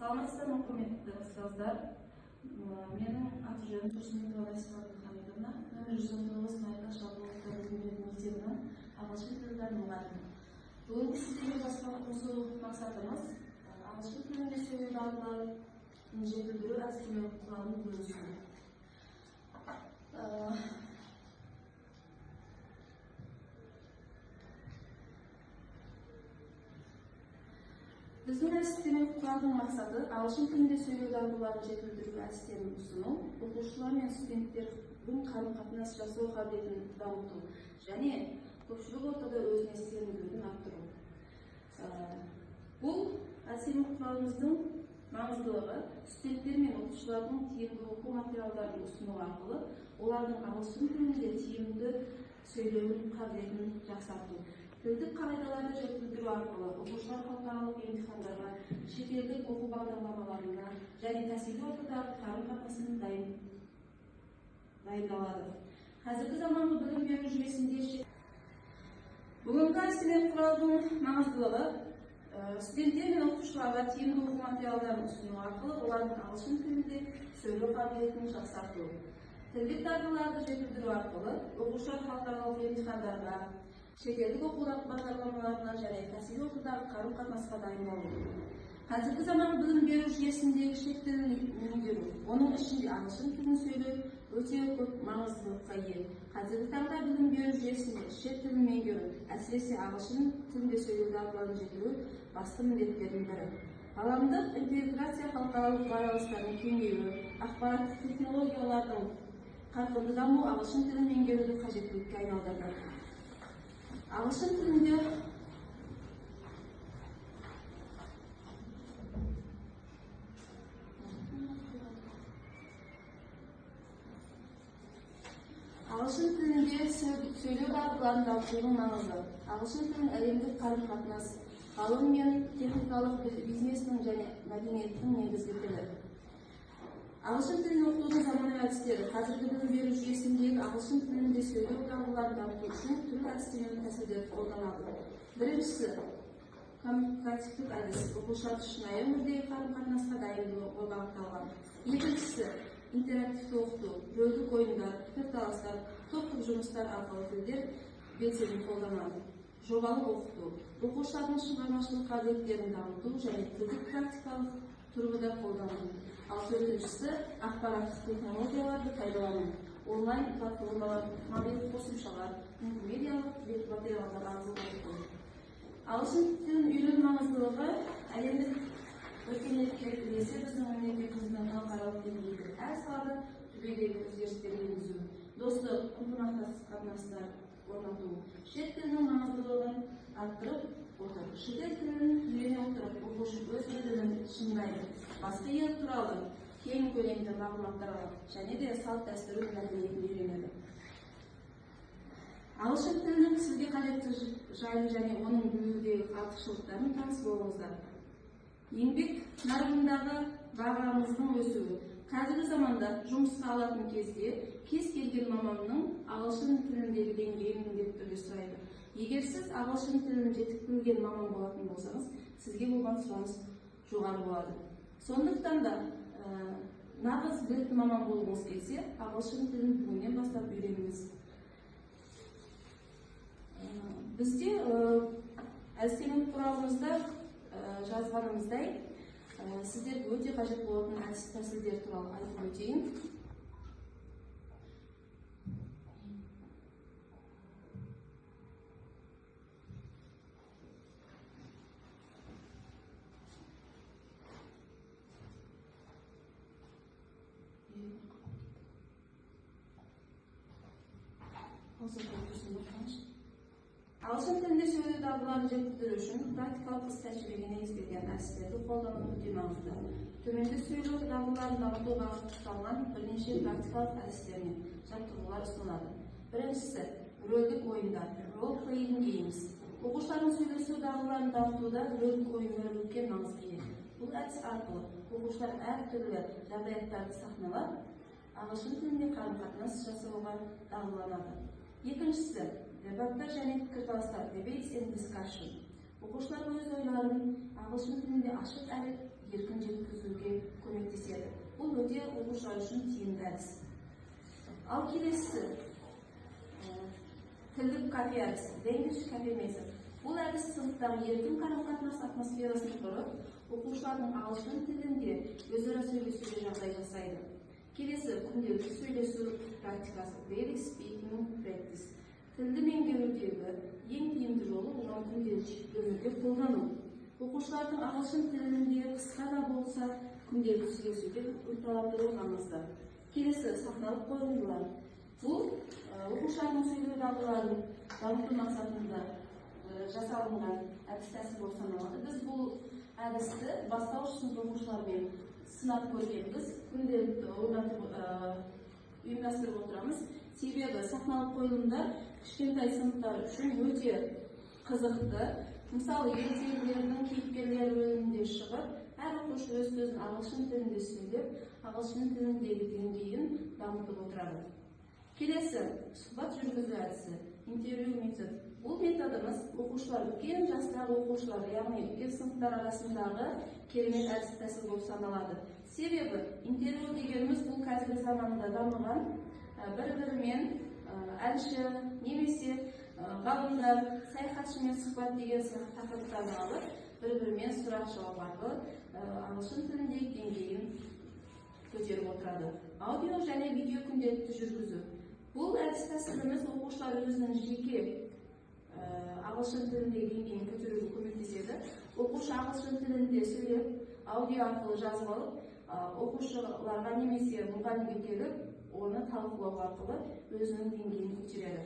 Саламатсыздарбы, құрметті ұстаздар. Менің аты-жөнім Тұрсынбекова Расила Хамидовна, нөмір 119 Майқаш ауылдық білім мектебінің ағылшын тілі пәні мұғалімі. Бүгінгі сіздерге басқа қосу мақсатымыз ағылшын тілінде сөйлеу дағдыларын жетілдіру әдістемелік құралын бөлісу. Біздің әдістемелік құралдың мақсаты ағылшын тілінде сөйлеу дағдыларын жетілдіру әдістерін ұсыну, оқушылар мен студенттердің қарым-қатынас жасау қабілетін дамыту және көпшілік ортада өзіне сенімділігін арттыру. Бұл әдістемелік құралымыздың маңыздылығы студенттер мен оқушылардың тиімді оқу материалдарын ұсыну арқылы олардың ағылшын тілінде тиімді сөйлеу қабілетін жақсарту. Тілдік қағидаларды жетілдіру арқылы оқушылар халықаралық емтихандарға, шетелдік оқу бағдарламаларына және кәсіби ортадағы қарым-қатынасын дайындалады. Қазіргі заманғы білім беру жүйесінде бүгінгі әдістемелік құралдың маңыздылығы студенттер мен оқушыларға тиімді оқу материалдарын ұсыну арқылы олардың ағылшын тілінде сөйлеу қабілетін жақсарту. Тілдік дағдыларды жетілдіру арқылы оқушылар халықаралық емтихандарға, шетелдік оқу бағдарламаларына және кәсіби ортадағы қарым-қатынасқа дайындалу. Қазіргі заман білім беру жүйесіндегі шет тілін меңгеру, оның ішінде ағылшын тілін сөйлеу өте көп маңыздылыққа ие. Қазіргі таңда білім беру жүйесінде шет тілін меңгеру, әсіресе ағылшын тілінде сөйлеу дағдыларын жетілдіру басты міндеттердің бірі. Ғаламдық интеграция халықаралық байланыстардың кеңеюі, ақпараттық технологиялардың қарқынды даму ағылшын тілін меңгеруді қажеттілікке айналдырды. Ағылшын тілінде сөйлеу дағдыларын дамытудың маңызы. Ағылшын тілін әлемдік қарым-қатынас, ғылым мен техникалық бизнестің және мәдениеттің негізгі тілі. Ағылшын тілін оқытудың заманауи әдістері. Қазіргі білім беру жүйесіндегі ағылшын тілінде сөйлеу дағдыларын дамыту үшін түрлі әдістемелік тәсілдер қолданады. Біріншісі, коммуникативтік әдіс, оқушыларды шынайы өмірдегі қарым-қатынасқа дайындауға бағытталған. Екіншісі, интерактивті оқыту, рөлдік ойындар, пікірталастар, топтық жұмыстар арқылы тілдер белсенді қолданады. Жобалық оқыту, оқушылардың шығармашылық қабілеттерін дамыту және тілдік практикалық тұрғыда қолдану. Ал төртіншісі, ақпараттық технологияларды пайдалану, онлайн платформалар, мобильдік қосымшалар, мультимедиалық материалдар арқылы оқыту. Ағылшын тілін үйрену маңыздылығы әлемдік өркениетке ілесе біздің мемлекетіміздің халықаралық деңгейде әр салада түбегейлі өзгерістер енгізу, достық, ынтымақтастық қатынастар орнату, шет тілінің маңыздылығын арттырып отыр. Шетел тілін үйрене отырып, оқушы өз білімін шыңдайды, басқа ел туралы кең көлемді мағлұматтар алады және де салт дәстүр мәдениетін үйренеді. Ағылшын тілінің сізге қажетті жайлы және оның білудегі артықшылықтарын таныс болыңыздар. Еңбек нарығындағы бағамыздың өсуі. Қазіргі заманда жұмысқа алатын кезде кез келген маманның ағылшын тіліндегі деңгейін міндетті түрде сұрайды. Егер сіз ағылшын тілін жетік білген маман болатын болсаңыз, сізге болған сұраныс жоғары болады. Сондықтан да нағыз білікті маман болғыңыз келсе, ағылшын тілін бүгіннен бастап үйреніңіз. Бізде әдістемелік құралымызда жазғанымыздай сіздерге өте қажет болатын әдіс тәсілдер туралы айтып өтейін. Ағылшын тілінде сөйлеу дағдыларын жетілдіру үшін практикалық іс-тәжірибеге негізделген әдістерді қолдану өте маңызды. Төменде сөйлеу дағдыларын дамытуға бағытталған бірнеше практикалық әдістер мен жаттығулар ұсынылады. Біріншісі, рөлдік ойындар, role-playing games. Оқушылардың сөйлесу дағдыларын дамытуда рөлдік ойындар үлкен маңызға ие. Бұл әдіс арқылы оқушылар әртүрлі жағдаяттарды сахналап, ағылшын тілінде қарым-қатынас жасауға дағдыланады. Екіншісі, дебаттар және пікірталастар, debates and discussion. Оқушылар өз ойларын ағылшын тілінде ашық әрі еркін жеткізу өте оқушылар үшін тиімді әдіс. Ал келесі тілдік копия әдісі, language copy method. Бұл әдіс сыныптағы еркін қарым-қатынас атмосферасын құрып, оқушылардың ағылшын тілінде өзара сөйлесуге жағдай жасайды. Келесі күнделікті сөйлесу практикасы, daily speaking practice. Тілді меңгерудегі ең тиімді жолы оны күнделікті өмірде қолдану. Оқушылардың ағылшын тілінде қысқа да болса күнделікті сөйлесуге талапты болғанымызда. Келесі сахналық қойылымдар. Бұл оқушылардың сөйлеу дағдыларын дамыту мақсатында жасалынған әдіс тәсіл болып саналады. Біз бұл әдісті бастауыш сынып оқушылармен сынап көргенбіз, күнделікті ұйымдастырып отырамыз. Себебі сахналық қойылымдар кішкентай сыныптар үшін өте қызықты. Мысалы, ертегілердің кейіпкерлер рөлінде шығып, әр оқушы өз сөзін ағылшын тілінде сөйлеп, ағылшын тіліндегі деңгейін дамытып отырады. Келесі сұхбат жүргізу әдісі, интервью метод. Бұл методымыз оқушылар, үлкен жастағы оқушылар, яғни үлкен сыныптар арасындағы керемет әдіс тәсіл болып саналады. Себебі интервью дегеніміз бұл қазіргі заманда дамыған бір-бірімен әнші немесе ғалымдар, саяхатшымен сұхбат деген сияқты тақырыптарды алып, бір-бірімен сұрақ жауап арқылы ағылшын тіліндегі деңгейін көтеріп отырады. Аудио және видео күнделікті жүргізу. Бұл әдіс тәсіліміз оқушылар өзінің жеке ағылшын тіліндегі деңгейін көтеруге көмектеседі. Оқушы ағылшын тілінде сөйлеп, аудио арқылы жазып алып, оқушыларға немесе мұғалімге келіп, оны талқылау арқылы өзінің деңгейін көтереді.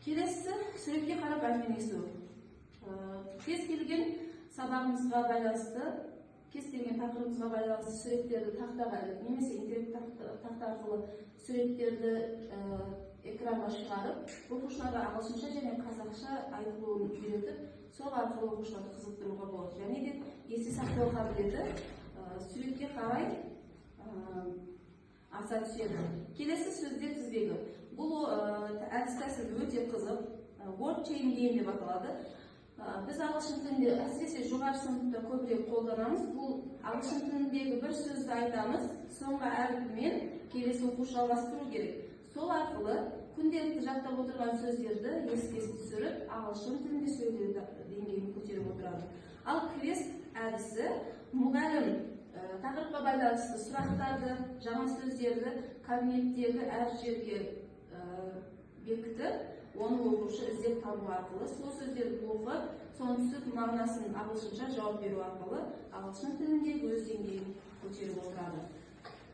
Келесі суретке қарап әңгімелесу. Кез келген сабағымызға байланысты, кез келген тақырыбымызға байланысты суреттерді тақтаға немесе интернет тақта арқылы суреттерді экранға шығарып, оқушыларға ағылшынша және қазақша айтылуын үйретіп, сол арқылы оқушыларды қызықтыруға болады. Және де есте сақтау қабілеті суретке қарай арта түседі. Келесі сөздер тізбегі. Бұл әдіс тәсіл өте қызық, word chain game деп аталады. Біз ағылшын тілінде әсіресе жоғары сыныпта көбірек қолданамыз. Бұл ағылшын тіліндегі бір сөзді айтамыз, соңғы әріпімен келесі оқушы жалғастыру керек. Сол арқылы күнделікті жаттап отырған сөздерді еске түсіріп, ағылшын тілінде сөйлеу деңгейін көтеріп отырады. Ал квест әдісі мұғалім тақырыпқа байланысты сұрақтарды, жаңа сөздерді кабинеттегі әр жерге бекітіп, оны оқушы іздеп табу арқылы, сол сөздерді оқып, соның түсіп мағынасын ағылшынша жауап беру арқылы ағылшын тіліндегі өз деңгейін көтеріп отырады.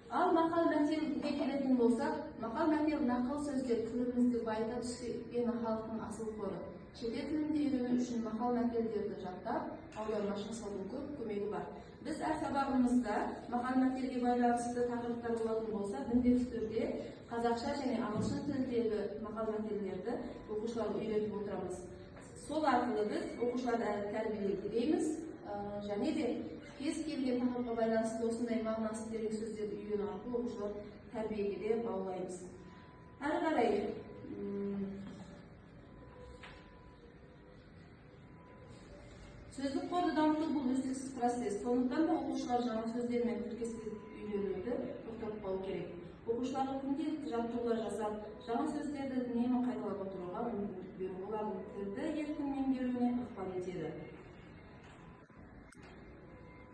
Ал мақал мәтелге келетін болсақ, мақал мәтел нақыл сөздер тілімізді байыта түскен халықтың асыл қоры. Шетел тілінде үйрену үшін мақал мәтелдерді жаттап, аударма жасаудың көп көмегі бар. Біз әр сабағымызда мақал мәтелге байланысты тақырыптар болатын болса, міндетті түрде қазақша және ағылшын тіліндегі мақал мәтелдерді оқушыларға үйретіп отырамыз. Сол арқылы біз оқушыларды тәрбиелейміз, және де кез келген тақырыпқа байланысты осындай мағынасы терең сөздерді үйрену арқылы оқушылар тәрбиеге де баулаймыз. Әрі қарай сөздік қорды дамыту бұл үздіксіз процесс. Сондықтан да оқушылар жаңа сөздер мен тіркестерді үйренуді тоқтатпау керек. Оқушыларға күнделікті жаттығулар жасап, жаңа сөздерді үнемі қайталап отыруға мүмкіндік беру, олардың тілді еркін меңгеруіне ықпал етеді.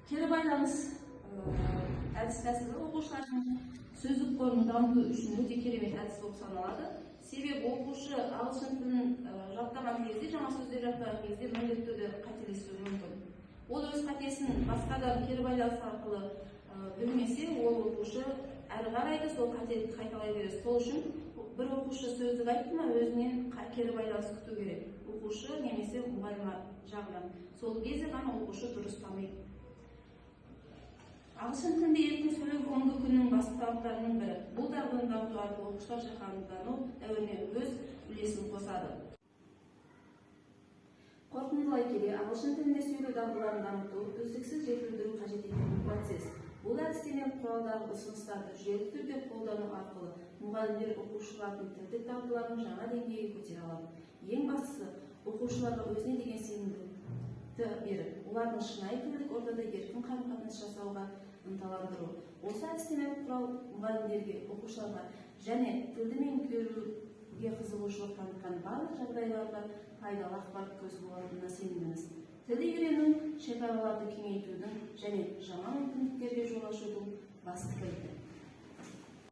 Кері байланыс әдіс тәсілі оқушылардың сөздік қорын дамыту үшін өте керемет әдіс болып саналады. Себебі оқушы ағылшын тілін жаттаған кезде, жаңа сөздер жаттаған кезде міндетті түрде қателесуі мүмкін. Ол өз қатесін басқадан кері байланыс арқылы білмесе, ол оқушы әрі қарай да сол қателікті қайталай береді. Сол үшін бір оқушы сөздік айтты ма, өзінен кері байланыс күту керек. Оқушы немесе мұғалім жағынан. Сол кезде ғана оқушы дұрыс дамиды. Ағылшын тілінде еркін сөйлеу бүгінгі күннің басты талаптарының бірі. Бұл дағдыны дамыту арқылы оқушылар жаһандану дәуіріне өз үлесін қосады. Қорытындылай келе, ағылшын тілінде сөйлеу дағдыларын дамыту үздіксіз жетілдіру қажет ететін процесс. Бұл әдістеме құралдағы ұсыныстарды жүйелі түрде қолдану арқылы мұғалімдер оқушылардың тілдік дағдыларын жаңа деңгейге көтере алады. Ең бастысы, оқушыларға өзіне деген сенімділікті беріп, олардың шынайы тілдік ортада еркін қарым-қатынас жасауға ынталандыру. Осы әдістемелік құрал мұғалімдерге, оқушыларға және тілді меңгеруге қызығушылық танытқан барлық жағдайларда пайдалы ақпарат көзі болатынына сенімдіміз. Тілді үйрену шекараларды кеңейтудің және жаңа мүмкіндіктерге жол ашудың басты кілті.